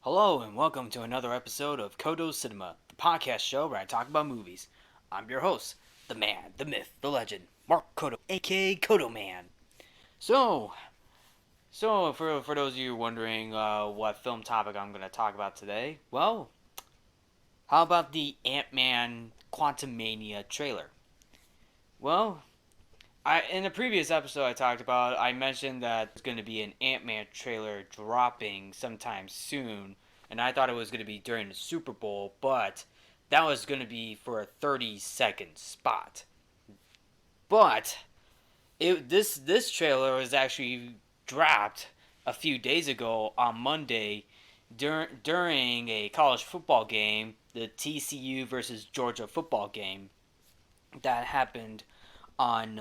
Hello and welcome to another episode of Codo Cinema, the podcast show where I talk about movies. I'm your host, the man, the myth, the legend, Mark Codo, aka Codo Man. So, for those of you wondering what film topic I'm going to talk about today, well, how about the Antman Quantumania trailer? Well, in the previous episode I mentioned that there's going to be an Ant-Man trailer dropping sometime soon, and I thought it was going to be during the Super Bowl, but that was going to be for a 30-second spot. But this trailer was actually dropped a few days ago on Monday during a college football game, the TCU versus Georgia football game that happened on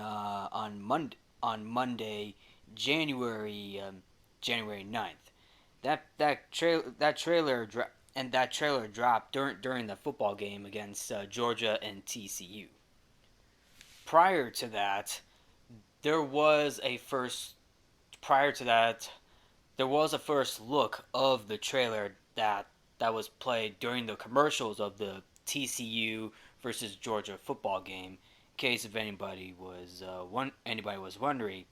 Monday, January 9th. That trailer dropped during the football game against Georgia and TCU. Prior to that, there was a first. Prior to that, there was a first look of the trailer that was played during the commercials of the TCU versus Georgia football game. In case if anybody was wondering,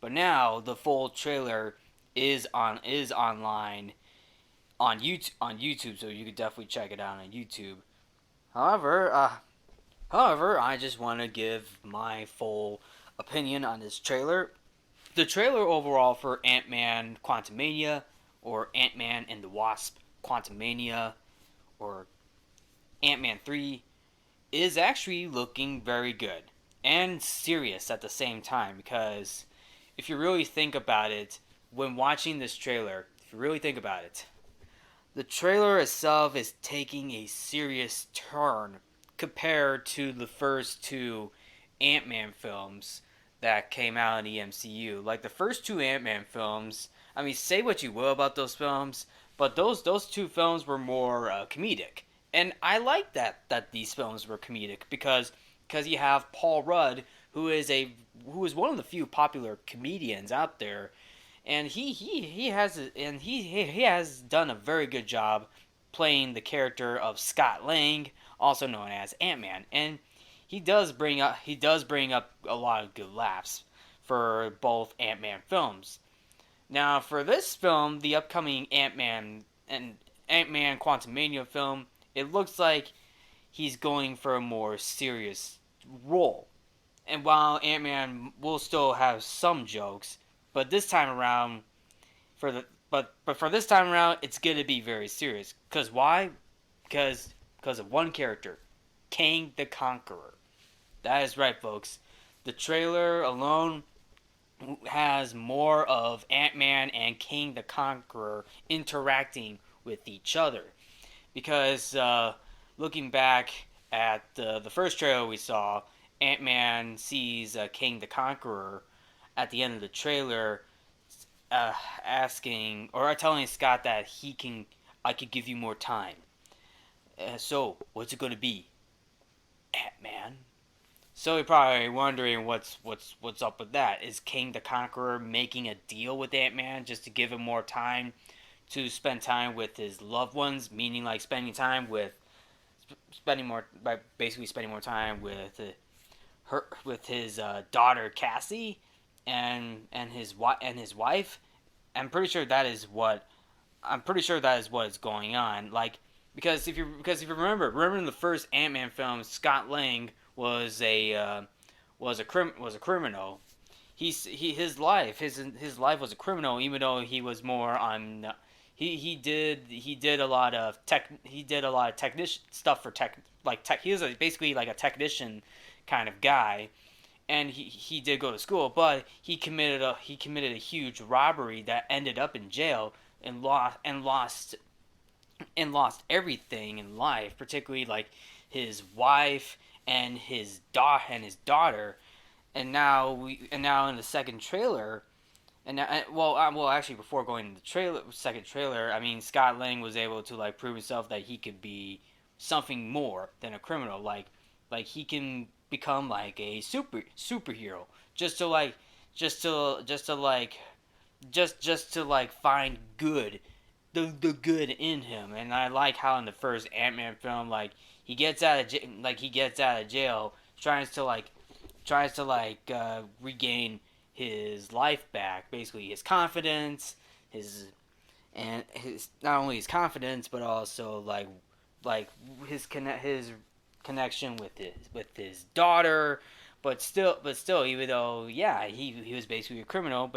but now the full trailer is online on YouTube, so you could definitely check it out on YouTube. However, I just want to give my full opinion on this trailer. The trailer overall for Ant-Man Quantumania, or Ant-Man and the Wasp Quantumania, or Ant-Man 3, is actually looking very good and serious at the same time, because if you really think about it, when watching this trailer, if you really think about it, the trailer itself is taking a serious turn compared to the first two Ant-Man films that came out in the MCU. Like the first two Ant-Man films, I mean, say what you will about those films, but those two films were more comedic. And I like that these films were comedic because you have Paul Rudd, who is one of the few popular comedians out there, and he has done a very good job playing the character of Scott Lang, also known as Ant-Man, and he does bring up a lot of good laughs for both Ant-Man films. Now, for this film, the upcoming Ant-Man Quantumania film, it looks like he's going for a more serious role. And while Ant-Man will still have some jokes, but this time around, for this time around, it's gonna be very serious. Cause why? Because of one character, Kang the Conqueror. That is right, folks. The trailer alone has more of Ant-Man and Kang the Conqueror interacting with each other. Because looking back at the first trailer we saw, Ant-Man sees Kang the Conqueror at the end of the trailer, asking or telling Scott that I could give you more time. So what's it gonna be, Ant-Man? So you're probably wondering what's up with that. Is Kang the Conqueror making a deal with Ant-Man just to give him more time to spend time with his loved ones? Meaning like spending more time with his daughter Cassie and his wife. I'm pretty sure that is what is going on. Like because if you remember in the first Ant-Man film, Scott Lang was a criminal. His life was a criminal, even though he was more on he did a lot of technician stuff for tech. He was basically like a technician kind of guy, and he did go to school, but he committed a huge robbery that ended up in jail, and lost everything in life, particularly like his wife and his daughter. And now in the second trailer, well, actually, before going to the second trailer, I mean, Scott Lang was able to like prove himself that he could be something more than a criminal. Like he can become like a superhero, just to like, just to like, just to like find good, the good in him. And I like how in the first Ant-Man film, like he gets out of jail, tries to regain his life back, basically his confidence, his and his not only his confidence but also like his connection with his daughter. But still, even though, yeah, he was basically a criminal,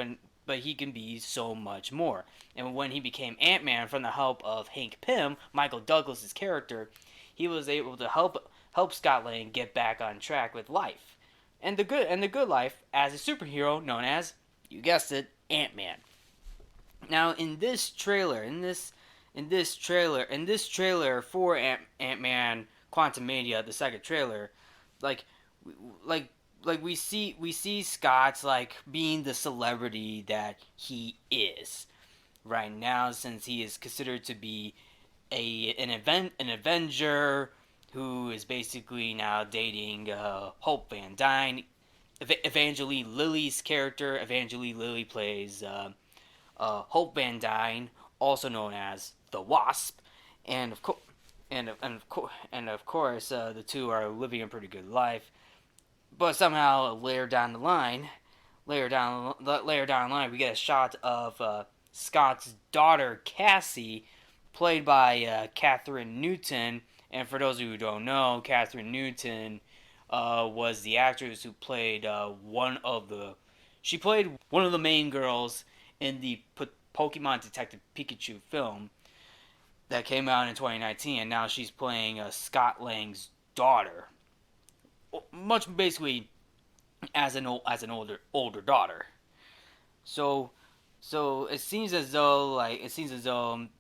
but he can be so much more. And when he became Ant-Man, from the help of Hank Pym, Michael Douglas's character, he was able to help Scott Lang get back on track with life, and the good life as a superhero known as, you guessed it, Ant-Man. Now, in this trailer for Ant-Man Quantumania, the second trailer, like like we see Scott's like being the celebrity that he is right now, since he is considered to be an Avenger who is basically now dating Hope Van Dyne. Evangeline Lilly's character. Evangeline Lilly plays Hope Van Dyne, also known as the Wasp, and of course, and of course, the two are living a pretty good life. But somehow, later down the line, we get a shot of Scott's daughter Cassie, played by Catherine Newton. And for those of you who don't know, Catherine Newton was the actress who played she played one of the main girls in the Pokemon Detective Pikachu film that came out in 2019, and now she's playing Scott Lang's daughter, much basically as an older daughter. So it seems as though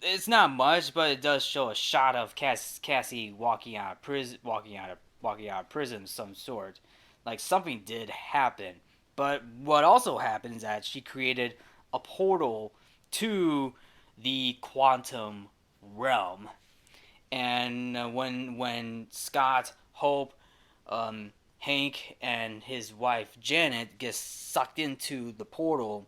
it's not much, but it does show a shot of Cassie walking out of prison of some sort. Like something did happen, but what also happened is that she created a portal to the quantum realm. And when Scott, Hope, Hank, and his wife Janet get sucked into the portal,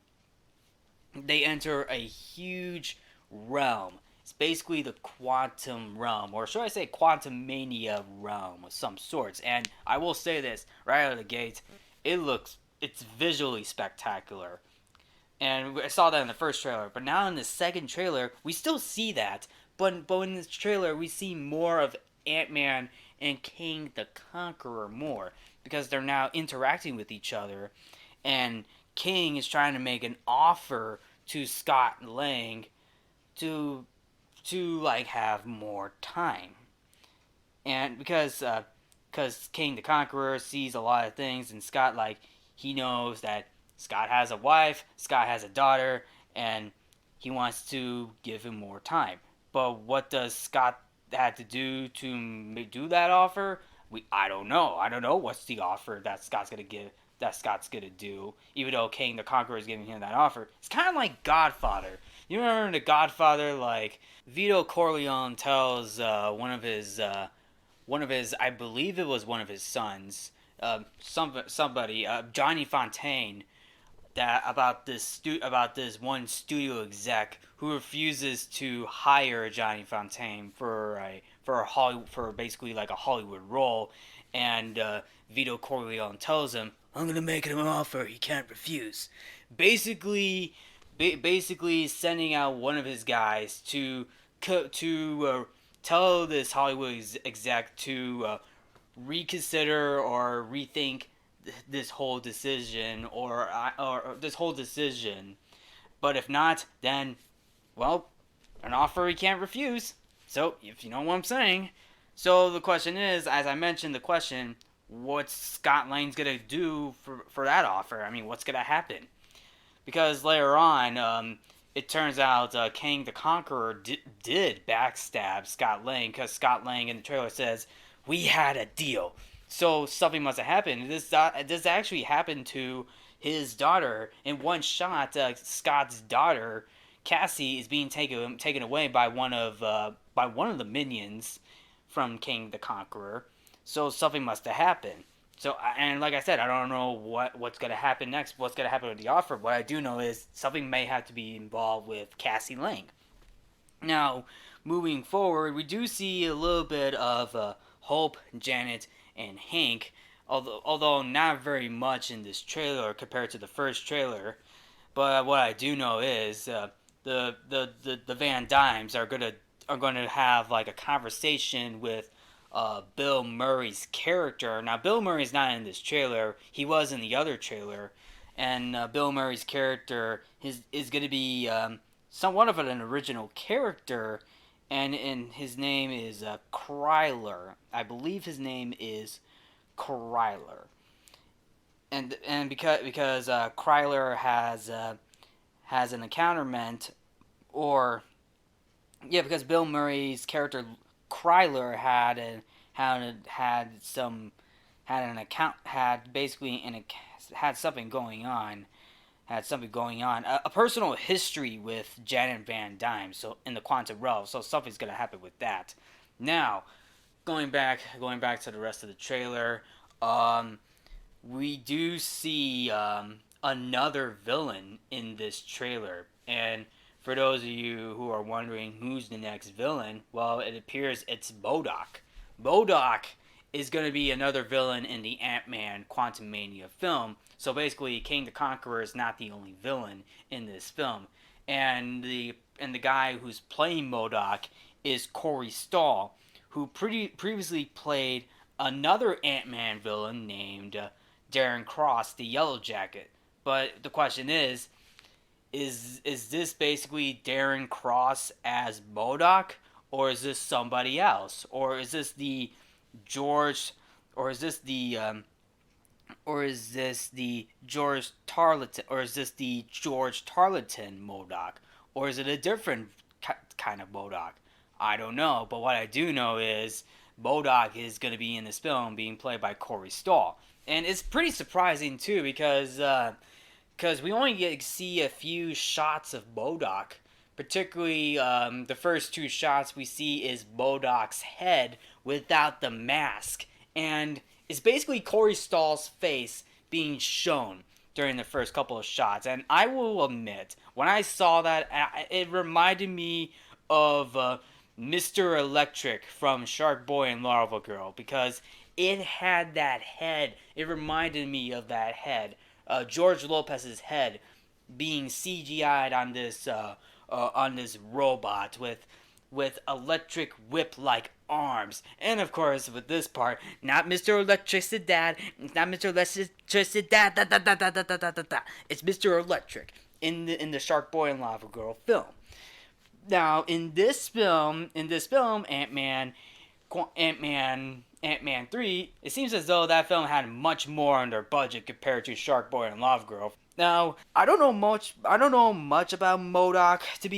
they enter a huge realm. It's basically the quantum realm, or should I say quantum mania realm of some sorts. And I will say this right out of the gate, it's visually spectacular. And I saw that in the first trailer, but now in the second trailer, we still see that. But in this trailer, we see more of Ant-Man and King the Conqueror more, because they're now interacting with each other, and King is trying to make an offer to Scott Lang to like have more time. And because King the Conqueror sees a lot of things, and Scott, like, he knows that Scott has a wife, Scott has a daughter, and he wants to give him more time. But what does Scott have to do to do that offer? I don't know. I don't know what's the offer that Scott's gonna do. Even though King the Conqueror is giving him that offer, it's kind of like Godfather. You remember in the Godfather, like Vito Corleone tells one of his, I believe it was one of his sons, somebody, Johnny Fontaine, that about this one studio exec who refuses to hire Johnny Fontaine for basically like a Hollywood role, and Vito Corleone tells him, "I'm gonna make him an offer he can't refuse." Basically, basically sending out one of his guys to tell this Hollywood exec to reconsider or rethink this whole decision, or this whole decision. But if not, then, well, an offer he can't refuse. So, if you know what I'm saying. So, the question is, as I mentioned, the question, what's Scott Lang's going to do for that offer? I mean, what's going to happen? Because later on, it turns out Kang the Conqueror did backstab Scott Lang because Scott Lang in the trailer says, "We had a deal." So something must have happened. This actually happened to his daughter in one shot. Scott's daughter, Cassie, is being taken away by one of the minions from King the Conqueror. So something must have happened. So, and like I said, I don't know what's gonna happen next. What's gonna happen with the offer? What I do know is something may have to be involved with Cassie Lang. Now, moving forward, we do see a little bit of Hope, Janet, and Hank. Although not very much in this trailer compared to the first trailer. But what I do know is the Van Dymes are gonna have like a conversation with Bill Murray's character. Now Bill Murray's not in this trailer. He was in the other trailer, and Bill Murray's character is gonna be somewhat of an original character, and his name is Kryler. I believe his name is Kryler, and because Kryler has an encounterment, or yeah, because Bill Murray's character Kryler had an account had basically had something going on, a personal history with Janet Van Dyne, so in the quantum realm, so something's gonna happen with that. Now, going back to the rest of the trailer, we do see another villain in this trailer. And for those of you who are wondering who's the next villain, well, it appears it's MODOK. MODOK is going to be another villain in the Ant-Man Quantumania film. So basically, King the Conqueror is not the only villain in this film. And the guy who's playing MODOK is Corey Stoll, who previously played another Ant-Man villain named Darren Cross, the Yellow Jacket. But the question is this basically Darren Cross as MODOK, or is this somebody else, or is this the George, or is this the George Tarleton, or is this the George Tarleton MODOK, or is it a different kind of MODOK? I don't know, but what I do know is MODOK is going to be in this film being played by Corey Stoll. And it's pretty surprising too because we only get to see a few shots of MODOK. Particularly, the first two shots we see is MODOK's head without the mask, and it's basically Corey Stoll's face being shown during the first couple of shots. And I will admit, when I saw that, it reminded me of Mr. Electric from Shark Boy and Larva Girl, because it had that head. It reminded me of that head. George Lopez's head being CGI'd on this robot with electric whip-like arms, and of course with this part, not Mr. Electricidad, it's not Mr. Electricidad, da da da da da da da da. It's Mr. Electric in the Shark Boy and Lava Girl film. Now in this film, Ant-Man 3, it seems as though that film had much more on their budget compared to Shark Boy and Lava Girl. Now, I don't know much about MODOK to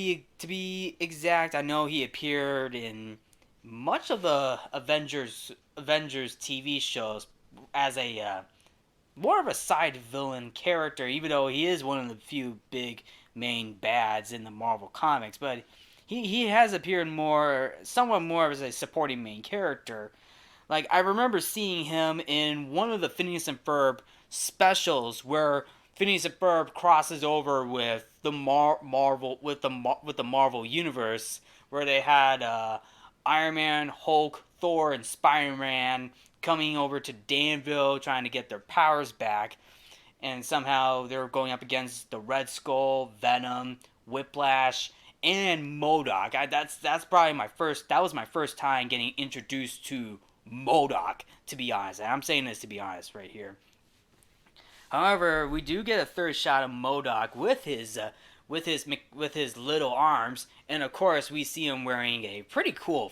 be exact. I know he appeared in much of the Avengers TV shows as a more of a side villain character, even though he is one of the few big main bads in the Marvel comics, but he has appeared somewhat more as a supporting main character. Like, I remember seeing him in one of the Phineas and Ferb specials where Phineas and Ferb crosses over with the Marvel universe, where they had Iron Man, Hulk, Thor, and Spider-Man coming over to Danville trying to get their powers back, and somehow they're going up against the Red Skull, Venom, Whiplash, and MODOK. That's probably that was my first time getting introduced to MODOK, to be honest. And I'm saying this to be honest right here. However, we do get a third shot of MODOK with with his little arms, and of course we see him wearing a pretty cool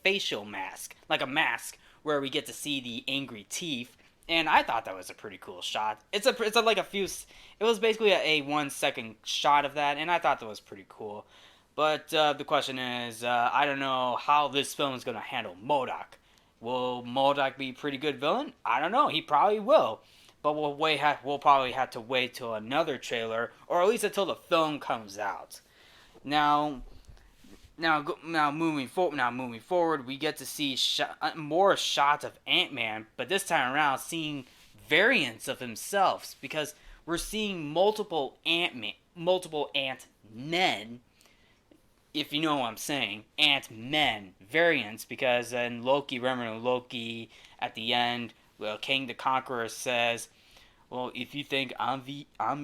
facial mask, like a mask where we get to see the angry teeth. And I thought that was a pretty cool shot. It's a, like a few. It was basically a 1 second shot of that, and I thought that was pretty cool. But the question is, I don't know how this film is gonna handle MODOK. Will MODOK be a pretty good villain? I don't know. He probably will. But we'll probably have to wait till another trailer, or at least until the film comes out. Now, moving forward, we get to see more shots of Ant-Man, but this time around, seeing variants of himself because we're seeing multiple Ant-Men. If you know what I'm saying, Ant-Men variants, because in Loki, remember Loki at the end, well, King the Conqueror says, "Well, if you think I'm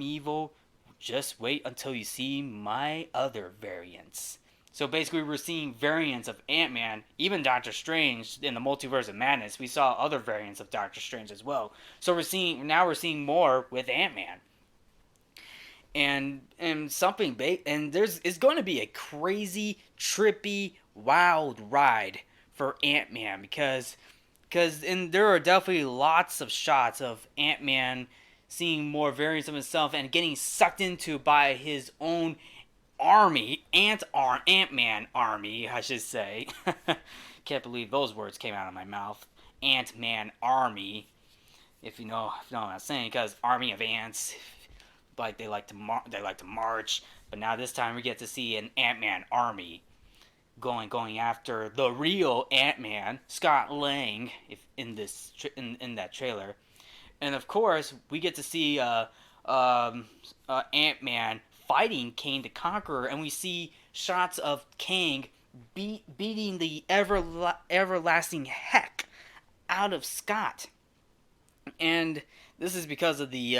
evil, just wait until you see my other variants." So basically, we're seeing variants of Ant-Man, even Doctor Strange in the Multiverse of Madness. We saw other variants of Doctor Strange as well. So we're seeing more with Ant-Man, and something big. And it's going to be a crazy, trippy, wild ride for Ant-Man because there are definitely lots of shots of Ant-Man seeing more variants of himself and getting sucked into by his own army, Ant-Man army, I should say. Can't believe those words came out of my mouth. Ant-Man army, if you know what I'm saying, because army of ants, like they like to march. But now this time we get to see an Ant-Man army going after the real Ant-Man, Scott Lang, if in that trailer. And of course, we get to see Ant-Man fighting Kang the Conqueror, and we see shots of Kang beating the everlasting heck out of Scott. And this is because of the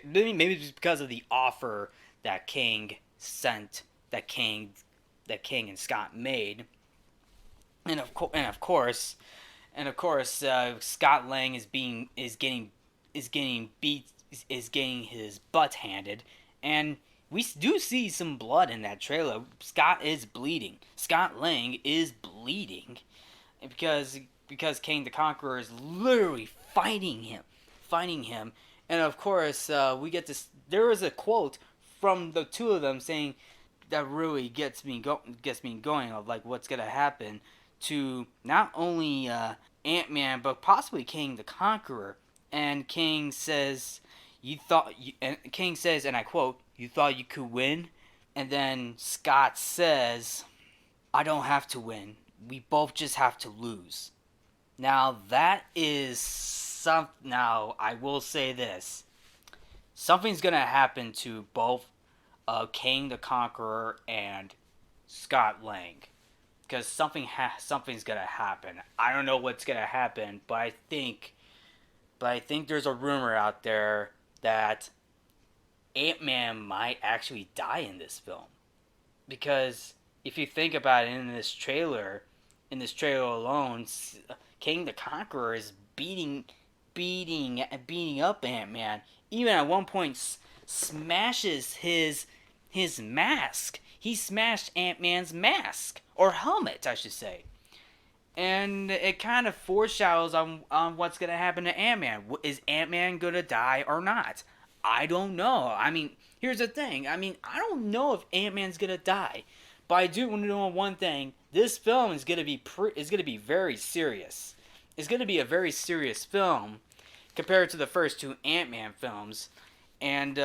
maybe it's because of the offer that Kang sent, that Kang and Scott made. And of course, Scott Lang is getting his butt handed, and we do see some blood in that trailer. Scott is bleeding. Scott Lang is bleeding because Kang the Conqueror is literally fighting him, and of course we get this. There is a quote from the two of them saying that really gets me going of like what's gonna happen to not only Ant-Man but possibly Kang the Conqueror. And King says, and I quote, "You thought you could win?" And then Scott says, "I don't have to win. We both just have to lose." Now that is now I will say this. Something's going to happen to both King the Conqueror and Scott Lang. Because something's going to happen. I don't know what's going to happen, but I think there's a rumor out there that Ant-Man might actually die in this film. Because if you think about it, in this trailer alone, King the Conqueror is beating up Ant-Man. Even at one point smashes his mask. He smashed Ant-Man's mask, or helmet, I should say. And it kind of foreshadows on what's going to happen to Ant-Man. Is Ant-Man going to die or not? I don't know. I mean, here's the thing. I mean, I don't know if Ant-Man's going to die. But I do know one thing. This film is going to be very serious. It's going to be a very serious film compared to the first two Ant-Man films. And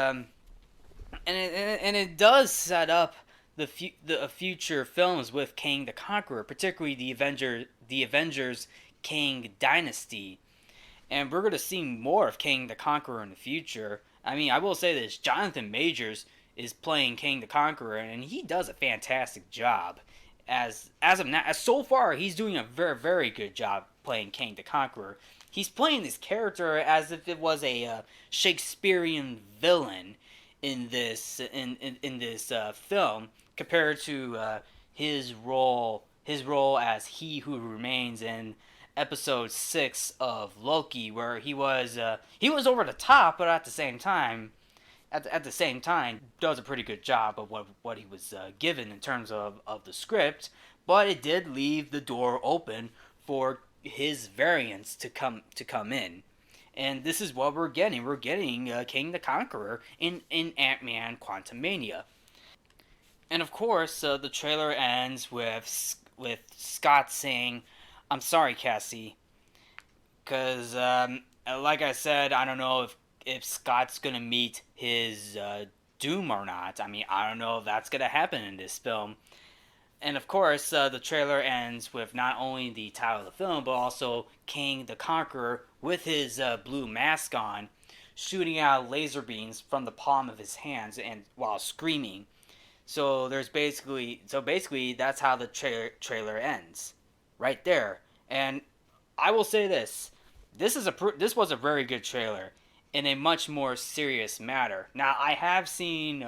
it does set up the future films with Kang the Conqueror, particularly the Avengers Kang Dynasty. And we're going to see more of Kang the Conqueror in the future. I mean, I will say this, Jonathan Majors is playing Kang the Conqueror, and he does a fantastic job. As of now, so far, he's doing a very, very good job playing Kang the Conqueror. He's playing this character as if it was a Shakespearean villain in this film, compared to his role as He Who Remains in episode 6 of Loki, where he was over the top, but at the same time at the same time does a pretty good job of what he was given in terms of the script, but it did leave the door open for his variants to come in. And this is what we're getting. We're getting King the Conqueror in Ant-Man Quantumania. And of course, the trailer ends with Scott saying, "I'm sorry, Cassie," because like I said, I don't know if Scott's gonna meet his doom or not. I mean, I don't know if that's gonna happen in this film. And of course, the trailer ends with not only the title of the film, but also King the Conqueror with his blue mask on, shooting out laser beams from the palm of his hands and while screaming. So basically that's how the trailer ends, right there. And I will say this: this was a very good trailer in a much more serious matter. Now I have seen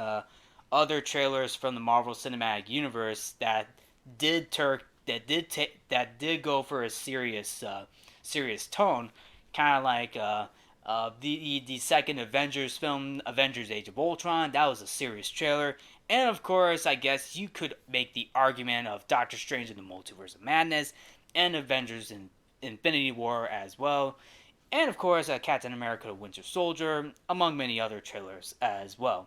other trailers from the Marvel Cinematic Universe that that did go for a serious tone, kind of like the second Avengers film, Avengers: Age of Ultron. That was a serious trailer, and of course, I guess you could make the argument of Doctor Strange in the Multiverse of Madness and Avengers in Infinity War as well, and of course, Captain America: The Winter Soldier, among many other trailers as well.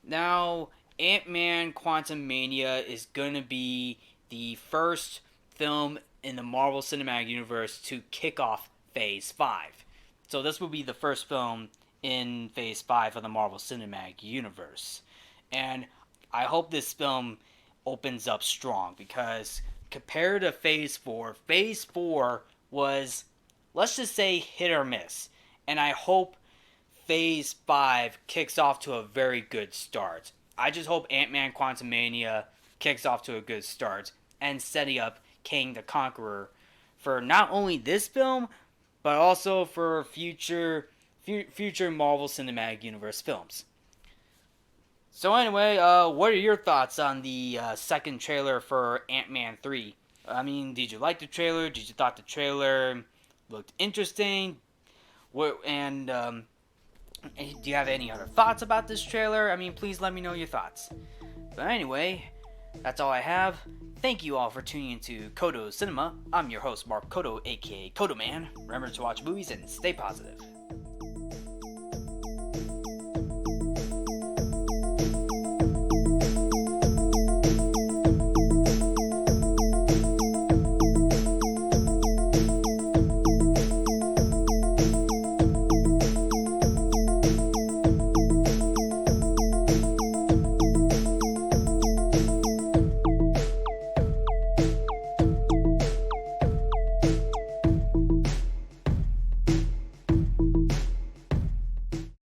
Now, Ant-Man Quantumania is going to be the first film in the Marvel Cinematic Universe to kick off Phase 5. So this will be the first film in Phase 5 of the Marvel Cinematic Universe. And I hope this film opens up strong because compared to Phase 4 was, let's just say, hit or miss. And I hope Phase 5 kicks off to a very good start. I just hope Ant-Man Quantumania kicks off to a good start and setting up King the Conqueror for not only this film, but also for future Marvel Cinematic Universe films. So anyway, what are your thoughts on the second trailer for Ant-Man 3? I mean, did you like the trailer? Did you thought the trailer looked interesting? And do you have any other thoughts about this trailer? I mean, please let me know your thoughts. But anyway, that's all I have. Thank you all for tuning into Codo Cinema. I'm your host, Mark Codo, aka Codo Man. Remember to watch movies and stay positive.